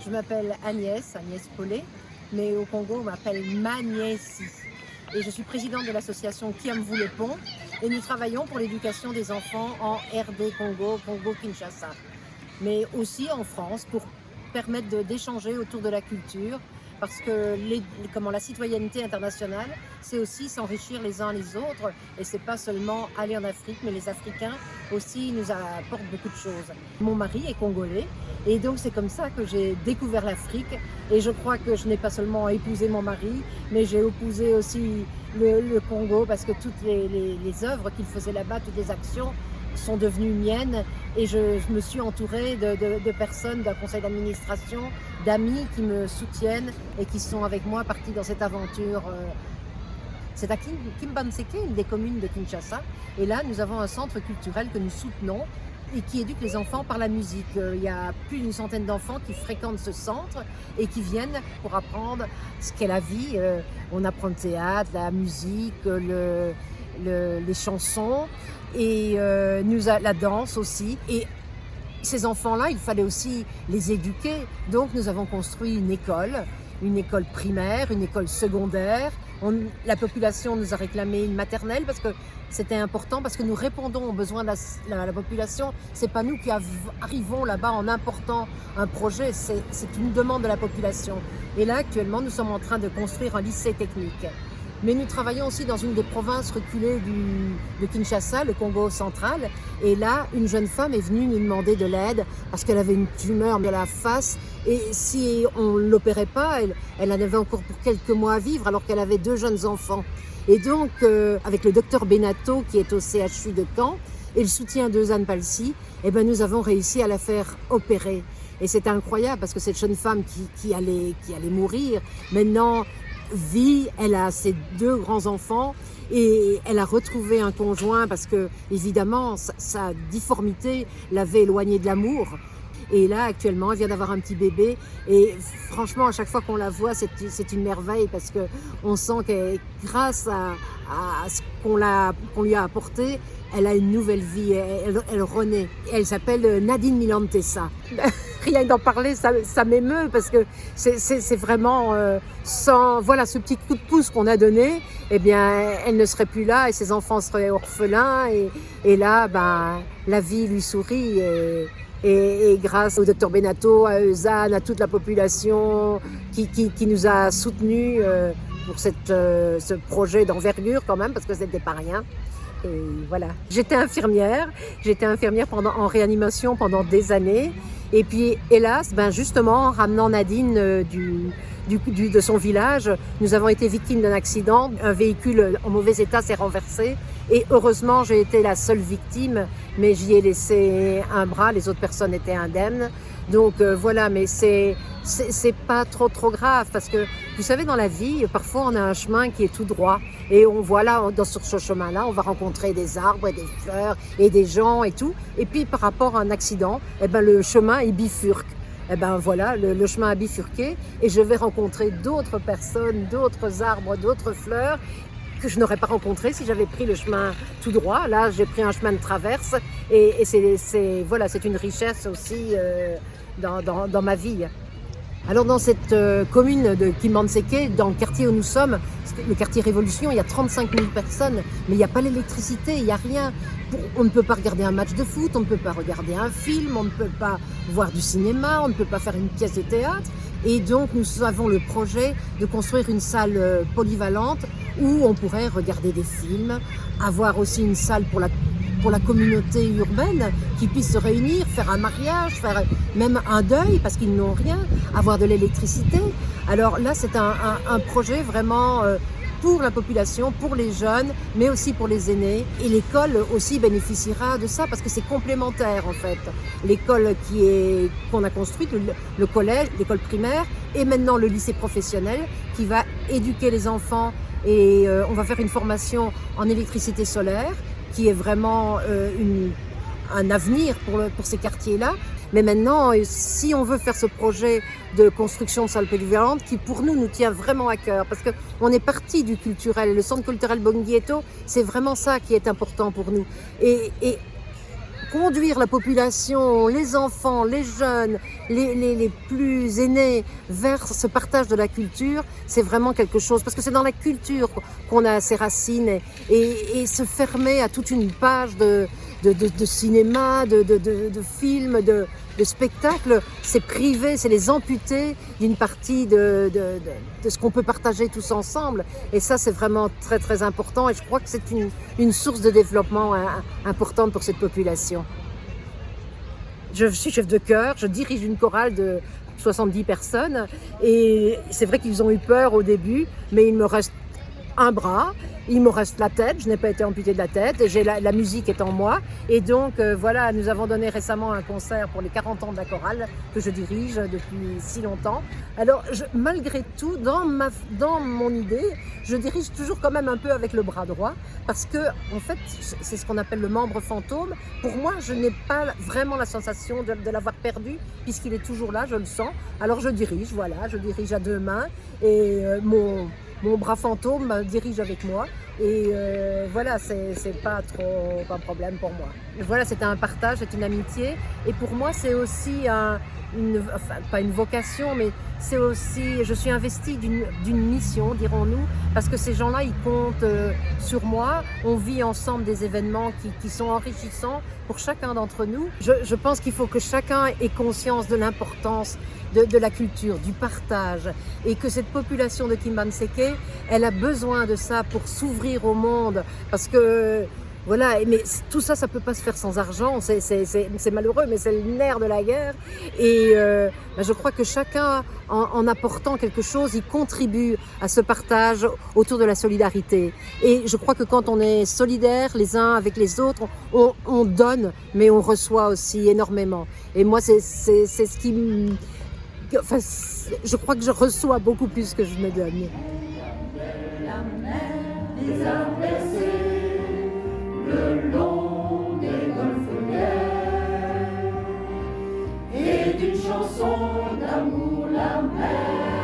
Je m'appelle Agnès Paulet, mais au Congo on m'appelle Magnési. Et je suis présidente de l'association Kiamvu Le Pont et nous travaillons pour l'éducation des enfants en RD Congo, Congo-Kinshasa. Mais aussi en France pour permettre d'échanger autour de la culture parce que la citoyenneté internationale, c'est aussi s'enrichir les uns les autres et c'est pas seulement aller en Afrique, mais les Africains aussi nous apportent beaucoup de choses. Mon mari est congolais et donc c'est comme ça que j'ai découvert l'Afrique et je crois que je n'ai pas seulement épousé mon mari, mais j'ai épousé aussi le Congo parce que toutes les œuvres qu'il faisait là-bas, toutes les actions sont devenues miennes et je me suis entourée de personnes, d'un conseil d'administration, d'amis qui me soutiennent et qui sont avec moi partis dans cette aventure. C'est à Kimbanzeke, une des communes de Kinshasa. Et là, nous avons un centre culturel que nous soutenons et qui éduque les enfants par la musique. Il y a plus d'une centaine d'enfants qui fréquentent ce centre et qui viennent pour apprendre ce qu'est la vie. On apprend le théâtre, la musique, les chansons et la danse aussi. Et ces enfants-là, il fallait aussi les éduquer. Donc nous avons construit une école primaire, une école secondaire. La population nous a réclamé une maternelle parce que c'était important, parce que nous répondons aux besoins de la population. C'est pas nous qui arrivons là-bas en important un projet, c'est une demande de la population. Et là, actuellement, nous sommes en train de construire un lycée technique. Mais nous travaillons aussi dans une des provinces reculées de Kinshasa, le Congo central. Et là, une jeune femme est venue nous demander de l'aide parce qu'elle avait une tumeur de la face. Et si on ne l'opérait pas, elle en avait encore pour quelques mois à vivre alors qu'elle avait 2 jeunes enfants. Et donc, avec le docteur Benato qui est au CHU de Caen et le soutien de Zane Palsy, eh ben, nous avons réussi à la faire opérer. Et c'est incroyable parce que cette jeune femme qui allait mourir, maintenant vit, elle a ses 2 grands-enfants et elle a retrouvé un conjoint parce que, évidemment, sa difformité l'avait éloignée de l'amour. Et là, actuellement, elle vient d'avoir un petit bébé. Et franchement, à chaque fois qu'on la voit, c'est une merveille parce qu'on sent que grâce à ce qu'on lui a apporté, elle a une nouvelle vie, elle renaît. Elle s'appelle Nadine Milantessa. Rien d'en parler, ça m'émeut parce que c'est vraiment sans ce petit coup de pouce qu'on a donné, eh bien, elle ne serait plus là et ses enfants seraient orphelins. Et là, la vie lui sourit. Et grâce au docteur Benato, à Eusanne, à toute la population qui nous a soutenus pour ce projet d'envergure quand même, parce que c'était pas rien. Et voilà. J'étais infirmière en réanimation pendant des années. Et puis, hélas, justement, en ramenant Nadine de son village, nous avons été victimes d'un accident. Un véhicule en mauvais état s'est renversé. Et heureusement, j'ai été la seule victime, mais j'y ai laissé un bras, les autres personnes étaient indemnes. Donc voilà, mais c'est pas trop grave parce que vous savez, dans la vie, parfois on a un chemin qui est tout droit et on voit là, sur ce chemin-là, on va rencontrer des arbres et des fleurs et des gens et tout. Et puis par rapport à un accident, le chemin il bifurque. Voilà, le chemin a bifurqué et je vais rencontrer d'autres personnes, d'autres arbres, d'autres fleurs que je n'aurais pas rencontré si j'avais pris le chemin tout droit. Là, j'ai pris un chemin de traverse et c'est une richesse aussi dans ma vie. Alors dans cette commune de Kimbanzeke, dans le quartier où nous sommes, le quartier Révolution, il y a 35 000 personnes, mais il n'y a pas l'électricité, il n'y a rien. On ne peut pas regarder un match de foot, on ne peut pas regarder un film, on ne peut pas voir du cinéma, on ne peut pas faire une pièce de théâtre. Et donc nous avons le projet de construire une salle polyvalente où on pourrait regarder des films, avoir aussi une salle pour la communauté urbaine qui puisse se réunir, faire un mariage, faire même un deuil parce qu'ils n'ont rien, avoir de l'électricité. Alors là, c'est un projet vraiment pour la population, pour les jeunes, mais aussi pour les aînés. Et l'école aussi bénéficiera de ça parce que c'est complémentaire en fait. L'école qu'on a construite, le collège, l'école primaire et maintenant le lycée professionnel qui va éduquer les enfants et on va faire une formation en électricité solaire qui est vraiment un avenir pour ces quartiers-là. Mais maintenant, si on veut faire ce projet de construction de salles polyvalentes, qui pour nous tient vraiment à cœur, parce qu'on est parti du culturel, le centre culturel Bongieto, c'est vraiment ça qui est important pour nous. Et conduire la population, les enfants, les jeunes, les plus aînés vers ce partage de la culture, c'est vraiment quelque chose, parce que c'est dans la culture qu'on a ses racines et se fermer à toute une page de cinéma, de films, de spectacles, c'est priver, c'est les amputer d'une partie de ce qu'on peut partager tous ensemble. Et ça, c'est vraiment très très important et je crois que c'est une source de développement importante pour cette population. Je suis chef de chœur, je dirige une chorale de 70 personnes et c'est vrai qu'ils ont eu peur au début, mais il me reste un bras, il me reste la tête, je n'ai pas été amputée de la tête, j'ai la musique est en moi et donc voilà, nous avons donné récemment un concert pour les 40 ans de la chorale que je dirige depuis si longtemps. Alors malgré tout, dans mon idée, je dirige toujours quand même un peu avec le bras droit parce que en fait, c'est ce qu'on appelle le membre fantôme. Pour moi, je n'ai pas vraiment la sensation de l'avoir perdu puisqu'il est toujours là, je le sens. Alors je dirige, voilà, je dirige à deux mains et mon bras fantôme dirige avec moi et voilà, c'est pas trop un problème pour moi. Voilà, c'est un partage, c'est une amitié et pour moi c'est aussi enfin, pas une vocation, mais c'est aussi, je suis investie d'une mission, dirons-nous, parce que ces gens-là, ils comptent sur moi. On vit ensemble des événements qui sont enrichissants pour chacun d'entre nous. Je pense qu'il faut que chacun ait conscience de l'importance de la culture, du partage, et que cette population de Kimbanseke, elle a besoin de ça pour s'ouvrir au monde, parce que voilà, mais tout ça, ça peut pas se faire sans argent, c'est malheureux, mais c'est le nerf de la guerre. Et je crois que chacun, en apportant quelque chose, il contribue à ce partage autour de la solidarité. Et je crois que quand on est solidaires les uns avec les autres, on donne, mais on reçoit aussi énormément. Et moi, c'est ce qui enfin, je crois que je reçois beaucoup plus que je ne donne. La mer les a bercés le long des golfes et d'une chanson d'amour la mer